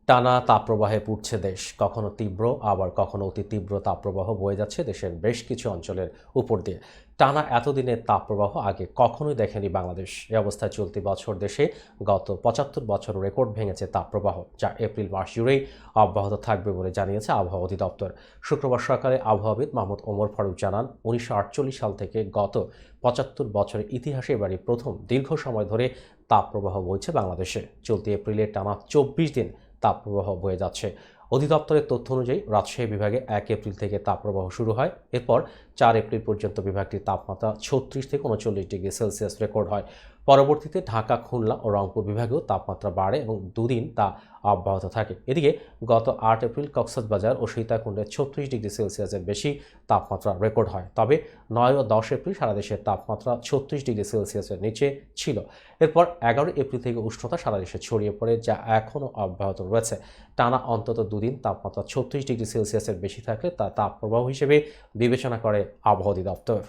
টানা তাপপ্রবাহে পুড়ছে দেশ। কখনো তীব্র আবার কখনো অতি তীব্র তাপপ্রবাহ বয়ে যাচ্ছে দেশের বেশ কিছু অঞ্চলের উপর দিয়ে। টানা এতদিনের তাপপ্রবাহ আগে কখনোই দেখেনি বাংলাদেশ। এ অবস্থায় চলতি বছর দেশে গত ৭৫ বছর রেকর্ড ভেঙেছে তাপপ্রবাহ, যা এপ্রিল মাস জুড়েই অব্যাহত থাকবে বলে জানিয়েছে আবহাওয়া অধিদপ্তর। শুক্রবার সকালে আবহাওয়াবিদ মাহমুদ ওমর ফারুক জানান, ১৯৪৮ সাল থেকে গত ৭৫ বছরের ইতিহাসে এবারই প্রথম দীর্ঘ সময় ধরে তাপপ্রবাহ বইছে বাংলাদেশে। চলতি এপ্রিলে টানা ২৪ দিন তাপপ্রবাহ বয়ে যাচ্ছে। অধিদপ্তরের তথ্য অনুযায়ী রাজশাহী বিভাগে ১ এপ্রিল থেকে তাপপ্রবাহ শুরু হয়। এরপর ৪ এপ্রিল পর্যন্ত বিভাগটির তাপমাত্রা ৩৬ থেকে ৩৯ ডিগ্রি সেলসিয়াস রেকর্ড হয়। পরবর্তীতে ঢাকা, খুলনা ও রংপুর বিভাগেও তাপমাত্রা বাড়ে এবং দুদিন তা অব্যাহত থাকে। এদিকে গত ৮ এপ্রিল কক্সবাজার ও সীতাকুণ্ডে ৩৬ ডিগ্রি সেলসিয়াসের বেশি তাপমাত্রা রেকর্ড হয়। তবে ৯ ও ১০ এপ্রিল সারা দেশের তাপমাত্রা ৩৬ ডিগ্রি সেলসিয়াসের নিচে ছিল। এরপর ১১ এপ্রিল থেকে উষ্ণতা সারা দেশে ছড়িয়ে পড়ে, যা এখনও অব্যাহত রয়েছে। টানা অন্তত দুদিন তাপমাত্রা ৩৬ ডিগ্রি সেলসিয়াসের বেশি থাকলে তা তাপপ্রবাহ হিসেবে বিবেচনা করে আবহাওয়া অধিদপ্তর।